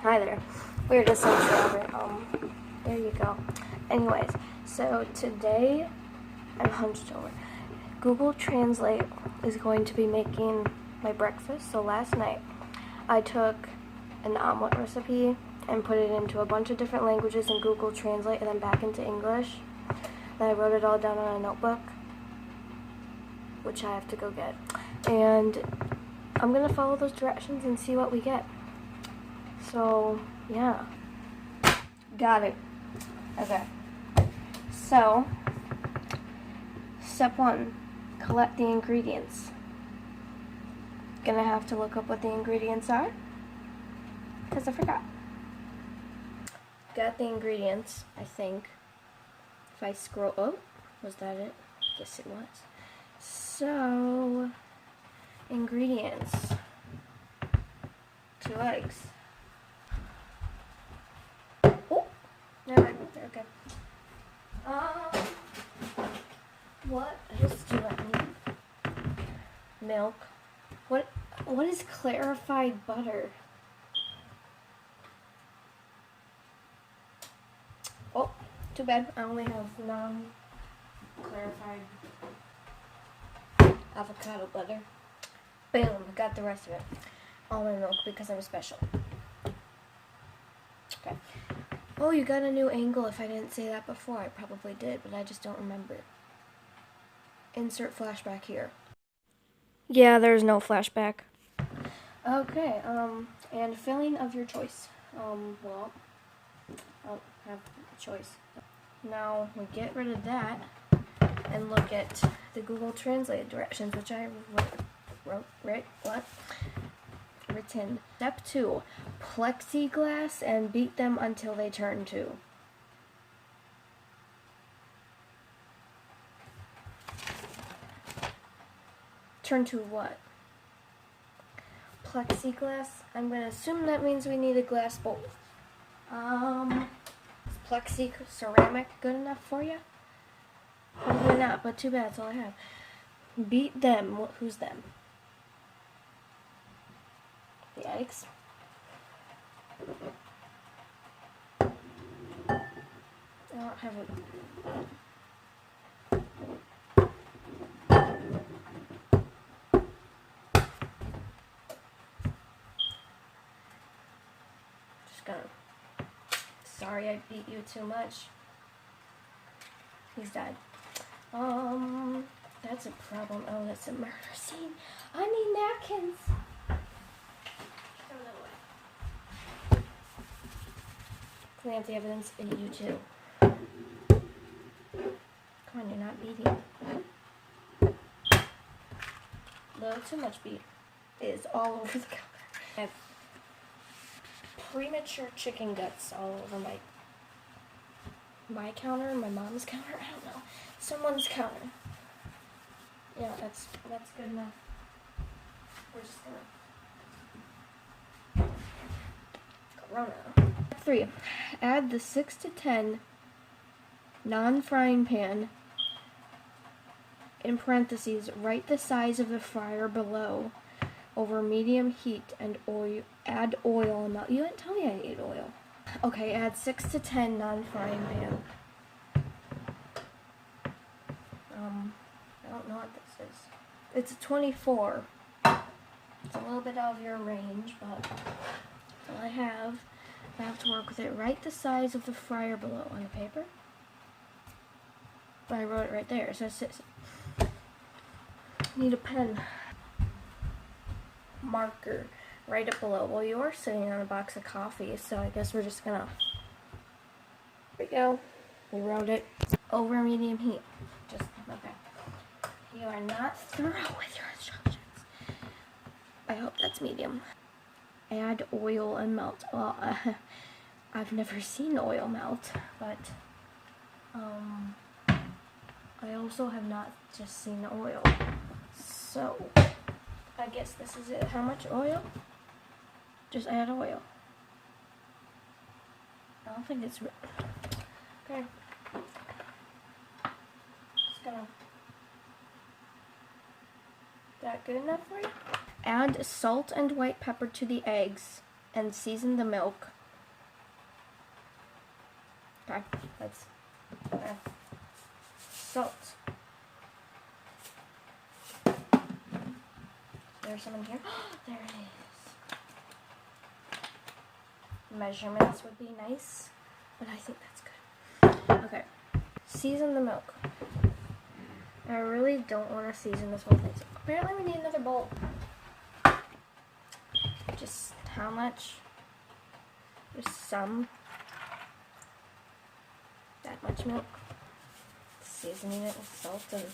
Hi there. We're just so short. There you go. Anyways, so today I'm hunched over. Google Translate is going to be making my breakfast. So last night I took an omelet recipe and put it into a bunch of different languages in Google Translate and then back into English. Then I wrote it all down on a notebook, which I have to go get. And I'm gonna follow those directions and see what we get. So, yeah. Got it. Okay. So, step 1, collect the ingredients. Gonna have to look up what the ingredients are, because I forgot. Got the ingredients, I think. If I scroll, oh, was that it? Yes, it was. So, ingredients. 2 eggs. Oh, never mind. Okay. What else do I need? Milk. What is clarified butter? Oh, too bad. I only have non-clarified avocado butter. Boom, got the rest of it. Almond milk because I'm special. Okay. Oh, you got a new angle. If I didn't say that before, I probably did, but I just don't remember. Insert flashback here. Yeah, there's no flashback. Okay, and filling of your choice. Well, I'll have a choice. Now, we get rid of that and look at the Google Translate directions, which I written. Step 2, plexiglass and beat them until they turn to. Turn to what? Plexiglass? I'm going to assume that means we need a glass bowl. Is ceramic good enough for you? Probably not, but too bad, that's all I have. Beat them. Who's them? The eggs. I don't have a... Just gonna... Sorry I beat you too much. He's dead. That's a problem. Oh, that's a murder scene. I need napkins. Clean up the evidence in you too. Come on, you're not beating. A little too much beat is all over the counter. I have premature chicken guts all over my counter, my mom's counter, I don't know. Someone's counter. Yeah, that's good enough. We're just gonna Corona. 3. Add the 6 to 10 non-frying pan, in parentheses, write the size of the fryer below, over medium heat, and add oil amount. You didn't tell me I ate oil. Okay, add 6 to 10 non-frying pan. I don't know what this is. It's a 24. It's a little bit out of your range, but that's all I have. I have to work with it. Write the size of the fryer below on the paper. But I wrote it right there. So it's need a pen. Marker. Write it below. Well, you're sitting on a box of coffee, so I guess we're just gonna... Here we go. We wrote it. Over medium heat. Just, okay. You are not thorough with your instructions. I hope that's medium. Add oil and melt. Well, I've never seen oil melt, but I also have not just seen the oil. So, I guess this is it. How much oil? Just add oil. I don't think it's... Okay. Just gonna... That good enough for you? Add salt and white pepper to the eggs and season the milk. Okay, that's salt. There's some in here. There it is. Measurements would be nice, but I think that's good. Okay, season the milk. I really don't want to season this whole thing. So apparently we need another bowl. Just how much? Just some. That much milk. Seasoning it with salt and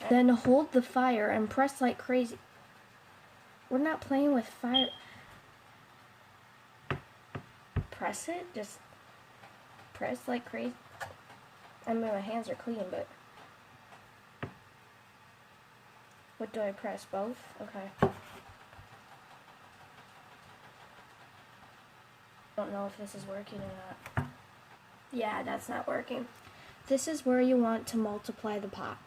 then hold the fire and press like crazy. We're not playing with fire. Press it? Just press like crazy. I mean, my hands are clean, but what do I press? Both? Okay. Don't know if this is working or not. Yeah, that's not working. This is where you want to multiply the pot.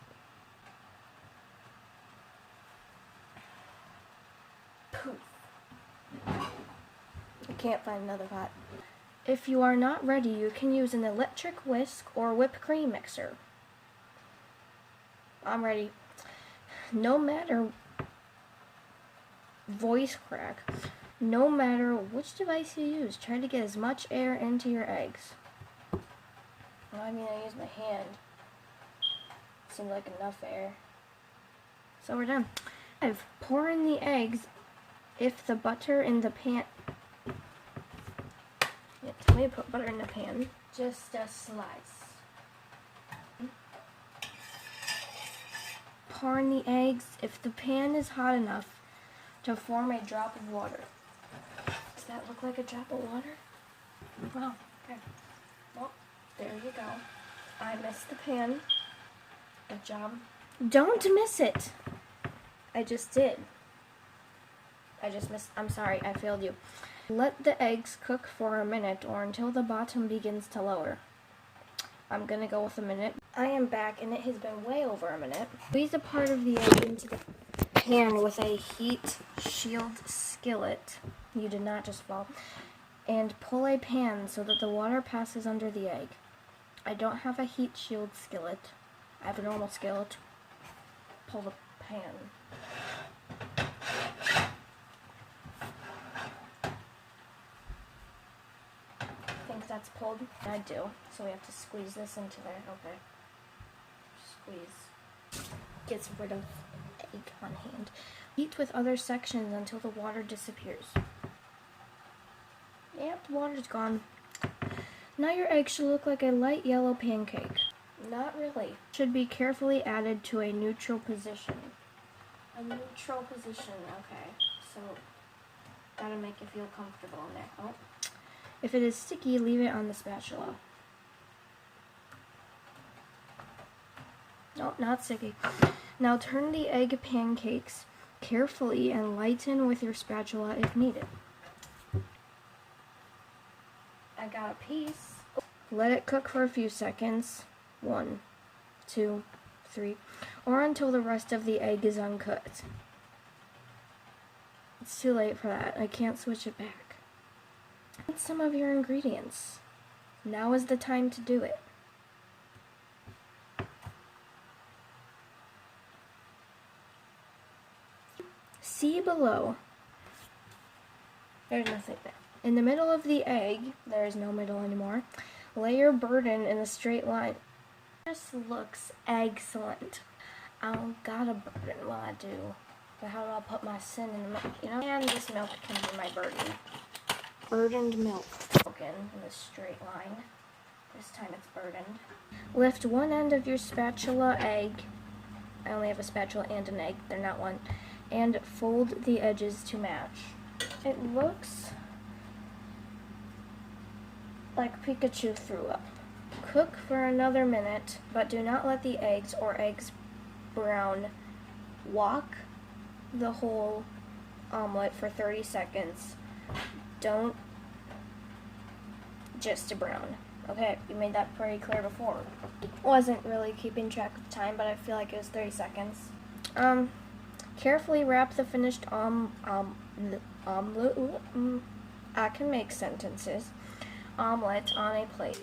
Poof. I can't find another pot. If you are not ready, you can use an electric whisk or whipped cream mixer. I'm ready. No matter voice crack. No matter which device you use, try to get as much air into your eggs. Well, I mean, I use my hand. Seemed like enough air. So we're done. 5. Pour in the eggs if the butter in the pan... Yeah, tell me to put butter in the pan. Just a slice. Pour in the eggs if the pan is hot enough to form a drop of water. Does that look like a drop of water? Wow, okay. Well, there you go. I missed the pan. Good job. Don't miss it! I just did. I just missed. I'm sorry, I failed you. Let the eggs cook for a minute or until the bottom begins to lower. I'm gonna go with a minute. I am back and it has been way over a minute. Squeeze a part of the egg into the pan with a heat shield skillet. You did not just fall. And pull a pan so that the water passes under the egg. I don't have a heat shield skillet. I have a normal skillet. Pull the pan. I think that's pulled. I do. So we have to squeeze this into there. Okay. Squeeze. Gets rid of egg on hand. Heat with other sections until the water disappears. Yep, the water's gone. Now your egg should look like a light yellow pancake. Not really. Should be carefully added to a neutral position. A neutral position, okay. So, gotta make it feel comfortable in there. Oh. If it is sticky, leave it on the spatula. No, not sticky. Now turn the egg pancakes carefully and lighten with your spatula if needed. I got a piece. Let it cook for a few seconds. 1, 2, 3, or until the rest of the egg is uncooked. It's too late for that. I can't switch it back. Add some of your ingredients. Now is the time to do it. See below. There's nothing there. In the middle of the egg, there is no middle anymore, lay your burden in a straight line. This looks excellent. I don't got a burden while I do. But how do I put my sin in the milk? You know, and this milk can be my burden. Burdened milk. Broken in a straight line. This time it's burdened. Lift one end of your spatula egg. I only have a spatula and an egg. They're not one. And fold the edges to match. It looks like Pikachu threw up. Cook for another minute, but do not let the eggs or eggs brown. Walk the whole omelet for 30 seconds. Don't just to brown. Okay, you made that pretty clear before. Wasn't really keeping track of time, but I feel like it was 30 seconds. Carefully wrap the finished omelet. I can make sentences. Omelette on a plate.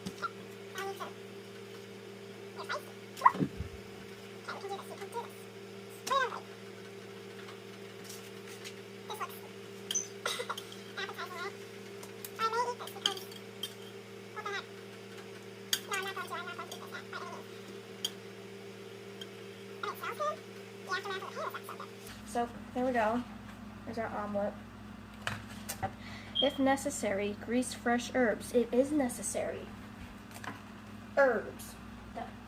So, there we go. There's our omelet. If necessary, grease fresh herbs. It is necessary. Herbs.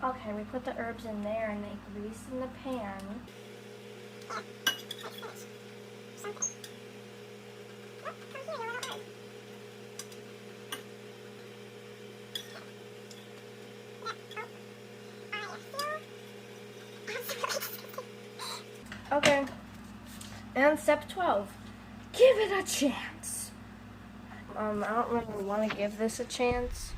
Okay, we put the herbs in there and they grease in the pan. Okay. And step 12. Give it a chance. I don't really want to give this a chance.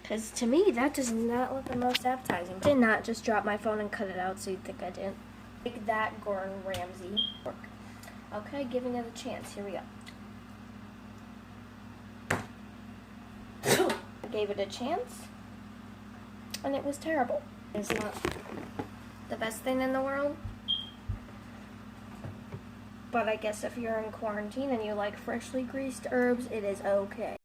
Because to me, that does not look the most appetizing. I did not just drop my phone and cut it out so you'd think I didn't. Like that, Gordon Ramsay. Okay, giving it a chance. Here we go. I gave it a chance, and it was terrible. It's not the best thing in the world. But I guess if you're in quarantine and you like freshly greased herbs, it is okay.